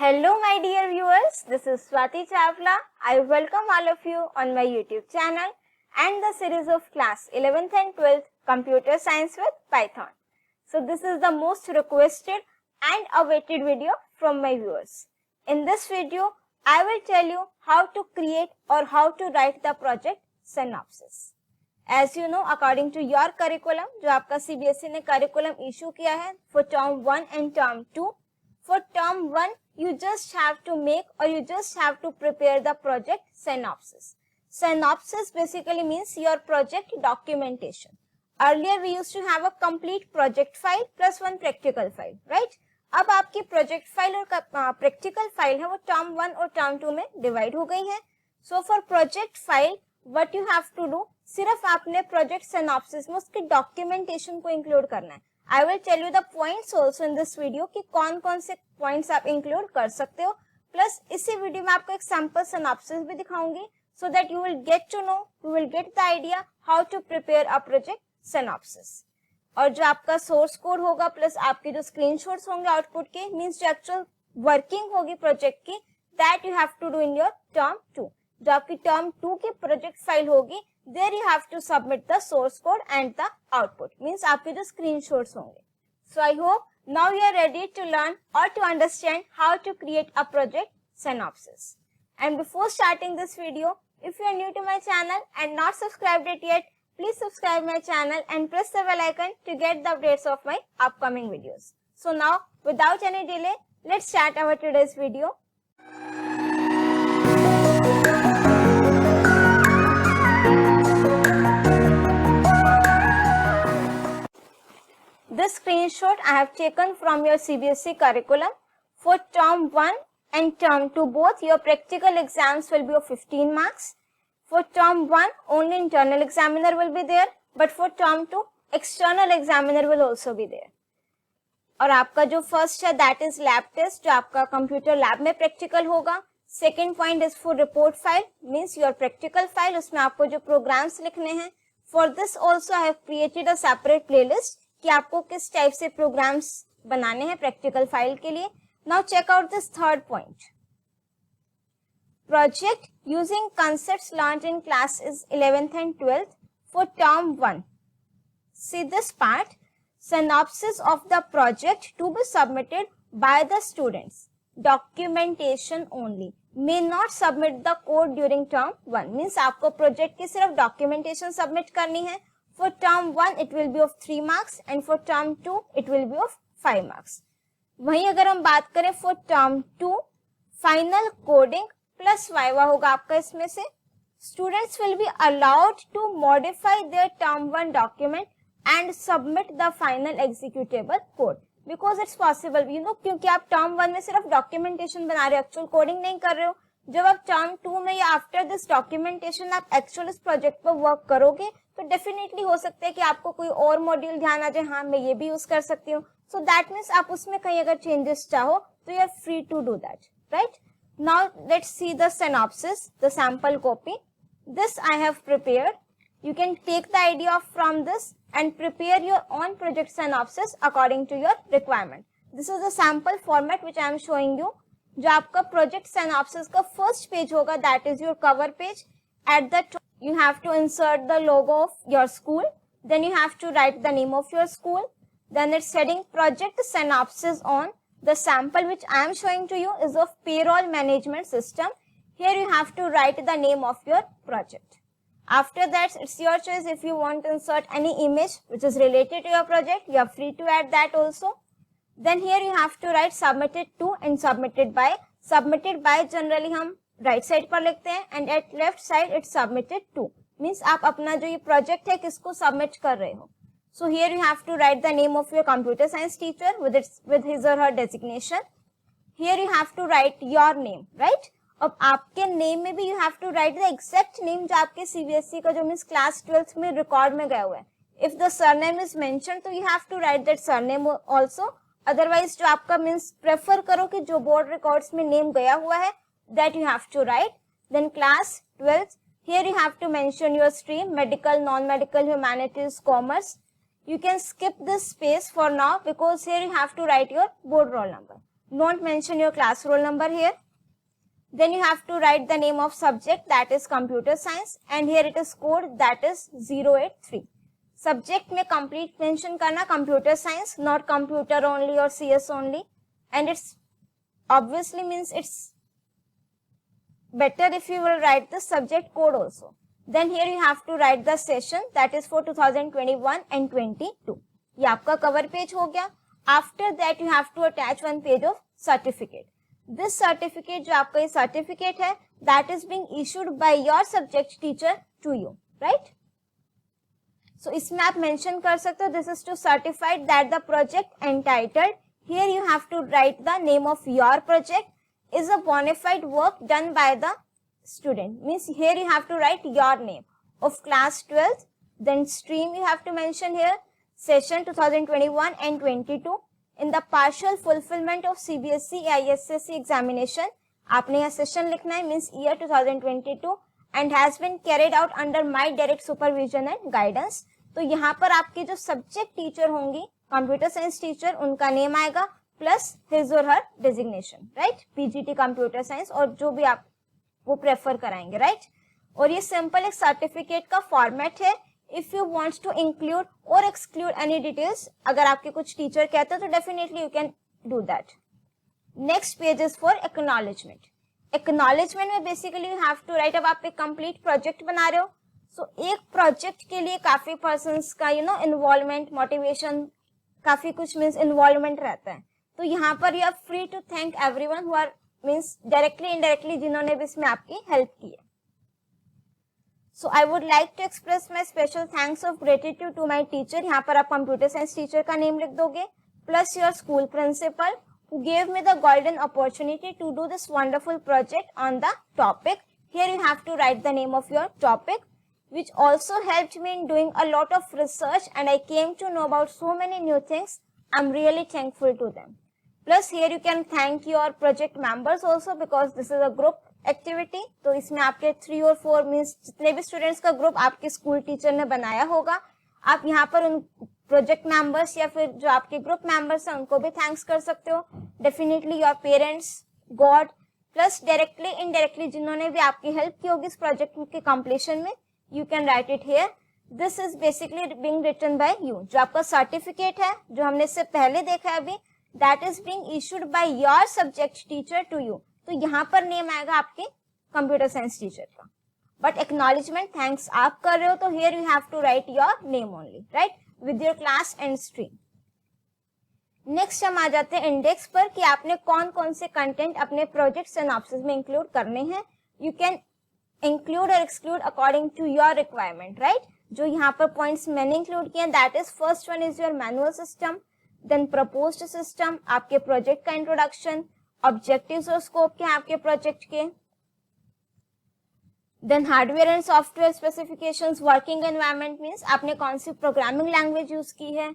Hello my dear viewers, this is Swati Chawla. I welcome all of you on my YouTube channel and the series of class 11th and 12th Computer Science with Python. So this is the most requested and awaited video from my viewers. In this video, I will tell you how to create or how to write the project synopsis. As you know, according to your curriculum, जो आपका CBSE ने curriculum issue किया है for term 1 and term 2, for term 1, you just have to make or you just have to prepare the project synopsis. Synopsis basically means your project documentation. Earlier we used to have a complete project file plus one practical file, right? अब आपकी project file और practical file है वो term 1 और term 2 में divide हो गई है. So for project file, what you have to do, सिर्फ आपने project synopsis में उसके documentation को include करना है. I will tell you the points also in this video कि कौन कौन से points आप include कर सकते हो. Plus इसी वीडियो में आपको एक sample synopsis भी दिखाऊंगी so that you will get to know, you will get the idea how to prepare a project synopsis. और जो आपका source code होगा plus आपके जो screenshots होंगे output के means जो actual working होगी project की that you have to do in your term 2. जो आपकी term 2 की project file होगी there you have to submit the source code and the output means आपके जो screenshots होंगे. So I hope now you are ready to learn or to understand how to create a project synopsis. And before starting this video, if you are new to my channel and not subscribed it yet, please subscribe my channel and press the bell icon to get the updates of my upcoming videos. So now without any delay, let's start our today's video. This screenshot I have taken from your CBSE curriculum. For term 1 and term 2 both, your practical exams will be of 15 marks. For term 1, only internal examiner will be there, but for term 2, external examiner will also be there. और आपका जो first है that is lab test जो आपका computer lab में practical होगा. Second point is for report file means your practical file उसमें आपको जो programs लिखने हैं. For this also I have created a separate playlist कि आपको किस टाइप से प्रोग्राम्स बनाने हैं प्रैक्टिकल फाइल के लिए. Now check out this third point. Project using concepts learned in class is 11th and 12th for term 1. See this part. Synopsis of the project to be submitted by the students. Documentation only. May not submit the code during term 1. Means आपको project की सिर्फ documentation submit करनी है. For term 1 it will be of 3 marks and for term 2 it will be of 5 marks. वहीं अगर हम बात करें for term 2 final coding plus viva होगा आपका इसमें से. Students will be allowed to modify their term 1 document and submit the final executable code because it's possible, you know, क्योंकि आप term 1 में सिर्फ documentation बना रहे हो, actual coding नहीं कर रहे हो. जब आप term 2 में या आफ्टर दिस डॉक्यूमेंटेशन आप एक्चुअल इस प्रोजेक्ट पर वर्क करोगे तो डेफिनेटली हो सकता है कि आपको कोई और मॉड्यूल ध्यान आ जाए, हाँ मैं ये भी यूज कर सकती हूँ. सो दैट मीन्स आप उसमें कहीं अगर चेंजेस चाहो तो you are free to do that, right. Now let's see the synopsis, the sample copy. This I have prepared. You can take the idea from this and prepare your own project synopsis according to your requirement. This is the sample format which I am showing you. जो आपका project synopsis का first page होगा that is your cover page. At the top you have to insert the logo of your school. Then you have to write the name of your school. Then it's heading project synopsis on. The sample which I am showing to you is of payroll management system. Here you have to write the name of your project. After that, it's your choice if you want to insert any image which is related to your project. You are free to add that also. Then here you have to write submitted to and submitted by. Submitted by generally हम right side पर लिखते हैं and at left side it's submitted to. Means आप अपना जो ये project है किसको submit कर रहे हो. So here you have to write the name of your computer science teacher with his or her designation. Here you have to write your name, right? अब आपके नेम में भी you have to write the exact name जो आपके CBSE का जो means class 12th में record में गया हुआ है. If the surname is mention तो you have to write that surname also. Otherwise जो आपका मीन्स प्रेफर करो कि जो बोर्ड रिकॉर्ड्स में नेम गया हुआ है that you have to write. Then class 12th, here you have to mention your stream, medical, non medical, humanities, commerce. You can skip this space for now because here you have to write your board roll number. Don't mention your class roll number here. Then you have to write the name of subject, that is computer science, and here it is code, that is 083. Subject में complete mention करना computer science, not computer only or CS only, and it's obviously means it's better if you will write the subject code also. Then here you have to write the session, that is for 2021 and 22. ये आपका cover page हो गया. After that you have to attach one page of certificate. This certificate जो आपका ये certificate है, that is being issued by your subject teacher to you, right? So इसमें आप mention कर सकते हो, this is to certify that the project entitled, here you have to write the name of your project, is a bona fide work done by the student. Means here you have to write your name of class 12th, then stream you have to mention here, session 2021 and 22. In the partial fulfillment of CBSE ISSC examination, आपने यहाँ session लिखना है, means year 2022 and has been carried out under my direct supervision and guidance. तो यहाँ पर आपके जो subject teacher होंगी, computer science teacher, उनका name आएगा plus his or her designation, right? PGT computer science और जो भी आप वो prefer कराएंगे, right? और ये simple एक certificate का format है. If you want to include or exclude any details, अगर आपके कुछ टीचर कहते हैं तो definitely you can do that. Next page is for acknowledgement. Acknowledgement में basically you have to write, अब आप एक complete project बना रहे हो, so एक project के लिए काफी persons का involvement, motivation, काफी कुछ means involvement रहता है. तो यहाँ पर you are free to thank everyone who are means directly indirectly जिन्होंने भी इसमें आपकी help की है. So I would like to express my special thanks of gratitude to my teacher. यहाँ पर आप computer science teacher का name लिख दोगे, plus your school principal who gave me the golden opportunity to do this wonderful project on the topic. Here you have to write the name of your topic, which also helped me in doing a lot of research and I came to know about so many new things. I'm really thankful to them. Plus here you can thank your project members also because this is a group activity. तो इसमें आपके 3 और 4 means जितने भी students का group आपके school teacher ने बनाया होगा, आप यहाँ पर उन प्रोजेक्ट मेंबर्स या फिर जो आपके ग्रुप मेंबर्स हैं उनको भी थैंक्स कर सकते हो. Definitely your parents, God, plus directly indirectly जिन्होंने भी आपकी हेल्प की होगी इस प्रोजेक्ट के कंप्लीशन में, you can write it here. This is basically being written by you. जो आपका सर्टिफिकेट है जो हमने इससे पहले देखा है अभी, that is being issued by your subject teacher to you. तो यहाँ पर नेम आएगा आपके कंप्यूटर साइंस टीचर का, बट एक्नॉलेजमेंट थैंक्स आप कर रहे हो तो here you have to write your name only, right, with your class and stream. Next हम आ जाते हैं इंडेक्स पर कि आपने कौन कौन से कंटेंट अपने प्रोजेक्ट सिनॉप्सिस में इंक्लूड करने हैं. यू कैन इंक्लूड और exclude according to your requirement, right. जो यहाँ पर पॉइंट्स मैंने इंक्लूड किए हैं, that is first one is your manual system, then proposed system, आपके प्रोजेक्ट का इंट्रोडक्शन, ऑब्जेक्टिव्स और स्कोप के आपके प्रोजेक्ट के, then hardware and software specifications, working environment means आपने कौन सी प्रोग्रामिंग लैंग्वेज यूज की है,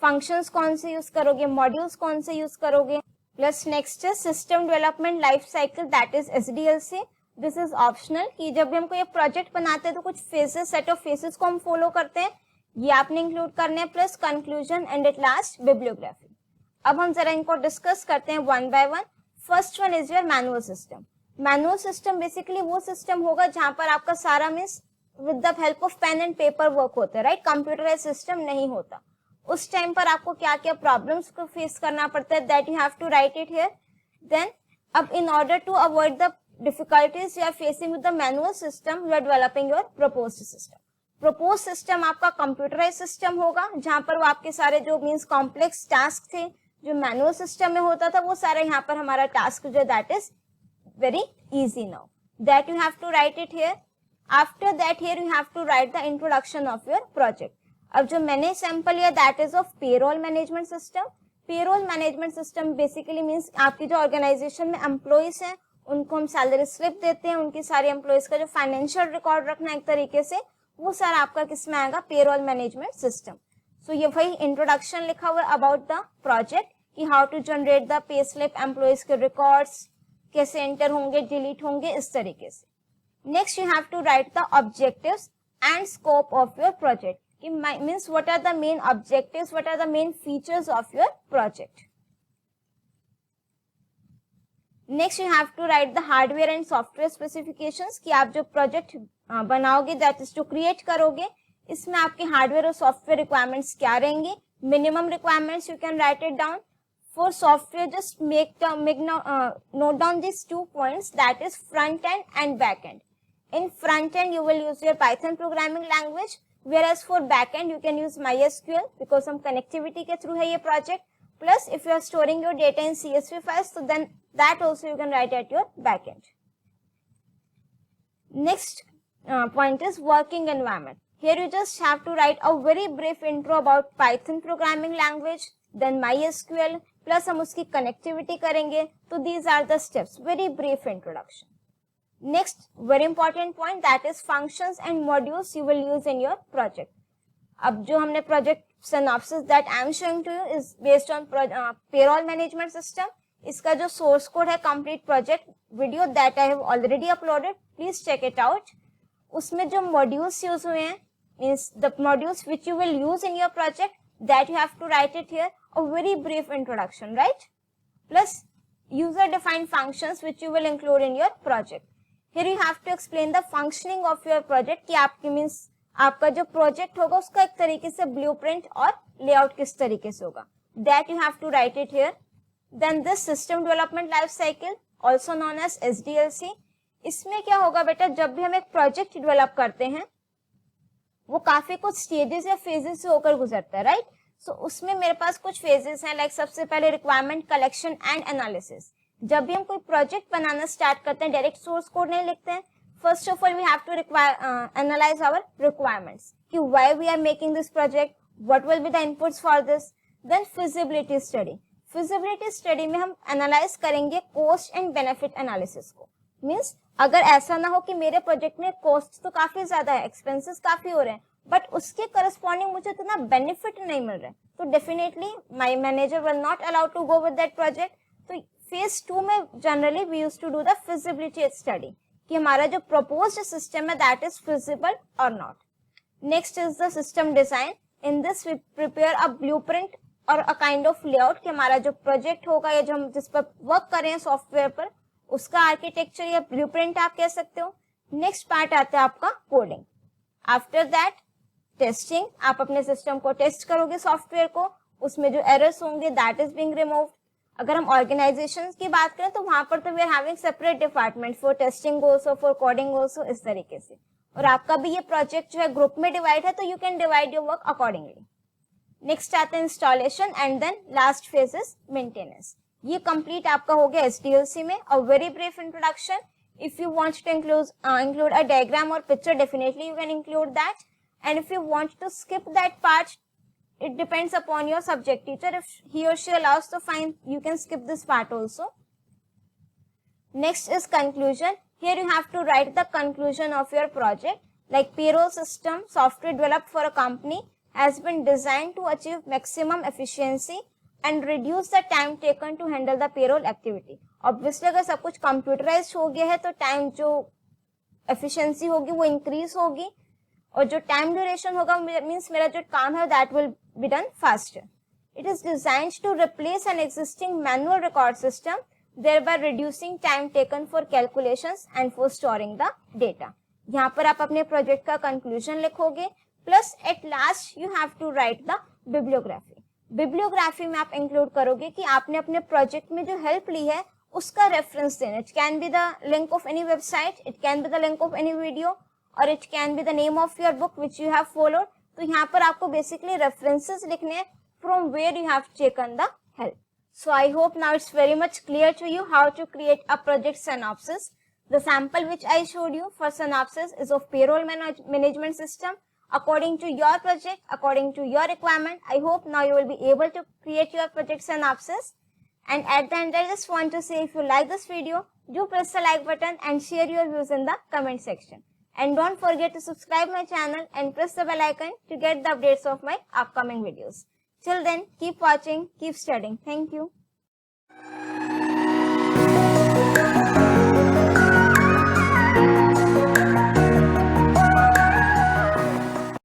फंक्शंस कौन से यूज करोगे, मॉड्यूल्स कौन से यूज करोगे. प्लस नेक्स्ट है system development life cycle, that is SDLC. This is optional कि जब भी हम कोई प्रोजेक्ट बनाते हैं तो कुछ फेजेस, सेट ऑफ फेजेस को हम फॉलो करते हैं, ये आपने इंक्लूड करने हैं. Plus conclusion and at last bibliography. अब हम जरा इनको डिस्कस करते हैं one by one. First one is your manual system. Manual system basically वो सिस्टम होगा जहां पर आपका सारा means with the help of pen and paper work होता है, राइट. कंप्यूटराइज सिस्टम नहीं होता. उस टाइम पर आपको क्या क्या प्रॉब्लम्स को फेस करना पड़ता है, that you have to write it here. Then अब in order to avoid the difficulties you are facing with the manual system, you are developing your proposed system. Proposed system आपका computerise system होगा जहां पर वो आपके सारे जो means complex task थे जो मैनुअल सिस्टम में होता था वो सारा यहाँ पर हमारा टास्क जो that is very easy now, that you have to write it here. After that here you have to write the introduction of your project. अब जो मैंने सैंपल लिया that is of payroll management system. Payroll management system basically means आपकी जो organisation में employees हैं उनको हम सैलरी स्लिप देते हैं, उनकी सारी एम्प्लॉइज का जो फाइनेंशियल रिकॉर्ड रखना एक तरीके से, वो सारा आपका किसमें आएगा, पेरोल मैनेजमेंट सिस्टम. सो ये वही इंट्रोडक्शन लिखा हुआ है अबाउट द प्रोजेक्ट कि how to generate the pay slip, employees के रिकॉर्ड्स कैसे एंटर होंगे, डिलीट होंगे, इस तरीके से. Next you have to write the objectives and scope of your project कि means what are the main objectives, what are the main features of your project. Next you have to write the hardware and software specifications कि आप जो project बनाओगे, that is जो create करोगे, इसमें आपके hardware और सॉफ्टवेयर रिक्वायरमेंट्स क्या रहेंगे. Minimum requirements you can write it down. For software, just note down these 2 points, that is front end and back end. In front end you will use your Python programming language, whereas for back end you can use MySQL because some connectivity के through है ये project. Plus if you are storing your data in CSV files, so then that also you can write at your back end. Next point is working environment. Here you just have to write a very brief intro about Python programming language, then MySQL, plus हम उसकी connectivity करेंगे. तो these are the steps, very brief introduction. Next very important point, that is functions and modules you will use in your project. अब जो हमने project synopsis that I am showing to you is based on payroll management system. इसका जो source code है complete project video that I have already uploaded, please check it out. उसमें जो modules use हुए हैं means the modules which you will use in your project, that you have to write it here, a very brief introduction, right? Plus user defined functions which you will include in your project. Here you have to explain the functioning of your project कि आपकी means आपका जो project होगा उसका एक तरीके से blueprint और layout किस तरीके से होगा, that you have to write it here. Then this system development life cycle also known as SDLC. इसमें क्या होगा बेटा, जब भी हम एक project develop करते हैं वो काफी कुछ स्टेजेस या फेजेस से होकर गुजरता है, राइट? सो उसमें मेरे पास कुछ फेजेस हैं, लाइक सबसे पहले रिक्वायरमेंट कलेक्शन एंड एनालिसिस. जब भी हम कोई प्रोजेक्ट बनाना स्टार्ट करते हैं डायरेक्ट सोर्स कोड नहीं लिखते हैं. First of all we have to analyse our requirements कि why we are making this project, what will be the inputs for this. Then feasibility study. Feasibility study में हम analyse करेंगे cost and benefit analysis को. Means अगर ऐसा ना हो कि मेरे प्रोजेक्ट में कॉस्ट तो काफी ज्यादा है, एक्सपेंसेस काफी हो रहे हैं, बट उसके करस्पॉन्डिंग मुझे इतना बेनिफिट नहीं मिल रहा है, तो definitely my manager will not allow to go with that project. तो फेज 2 में generally we used to do the feasibility study कि हमारा जो प्रपोज्ड सिस्टम है दैट इज फिजिबल और not. Next is the system design. In this we prepare a blueprint और a kind of layout कि हमारा जो प्रोजेक्ट होगा या जो हम जिस पर वर्क कर रहे हैं सॉफ्टवेयर पर, उसका आर्किटेक्चर या ब्लूप्रिंट आप कह सकते हो. नेक्स्ट पार्ट आता है आपका कोडिंग. After that testing. आप अपने सिस्टम को टेस्ट करोगे सॉफ्टवेयर को, उसमें जो एरर्स होंगे दैट इज बीइंग रिमूव्ड. अगर हम ऑर्गेनाइजेशंस की बात करें तो वहां पर तो we are having separate department for testing also, for coding also, इस तरीके से. और आपका भी ये प्रोजेक्ट जो है ग्रुप में डिवाइड है, तो you can divide your work accordingly. Next आता है installation and then last phase is maintenance. ये कंप्लीट आपका हो गया SDLC में. A very brief introduction. If you want to include a diagram or picture, definitely you can include that. And if you want to skip that part, it depends upon your subject teacher. If he or she allows to fine, you can skip this part also. Next is conclusion. Here you have to write the conclusion of your project. Like payroll system software developed for a company has been designed to achieve maximum efficiency and reduce the time taken to handle the payroll activity. Obviously अगर सब कुछ computerise हो गया है तो time जो efficiency होगी वो इंक्रीज होगी, और जो टाइम ड्यूरेशन होगा मींस मेरा जो काम है that will be done faster. It is designed to replace an existing manual record system, thereby reducing time taken for calculations and for storing the data. यहाँ पर आप अपने प्रोजेक्ट का कंक्लूजन लिखोगे, plus at last you have to write the bibliography. Bibliography में आप include करोगे कि आपने अपने प्रोजेक्ट में जो हेल्प ली है उसका रेफरेंस देना. It can be the link of any website, it can be the link of any video, और it can be the name of your book which you have followed. तो यहाँ पर आपको बेसिकली रेफरेंसेस लिखने हैं from where you have taken the help. So I hope now it's very much clear to you how to create a project synopsis. The sample which I showed you for synopsis is of payroll management system according to your project, according to your requirement. I hope now you will be able to create your project synopsis. And at the end, I just want to say, if you like this video, do press the like button and share your views in the comment section. And don't forget to subscribe my channel and press the bell icon to get the updates of my upcoming videos. Till then, keep watching, keep studying. Thank you.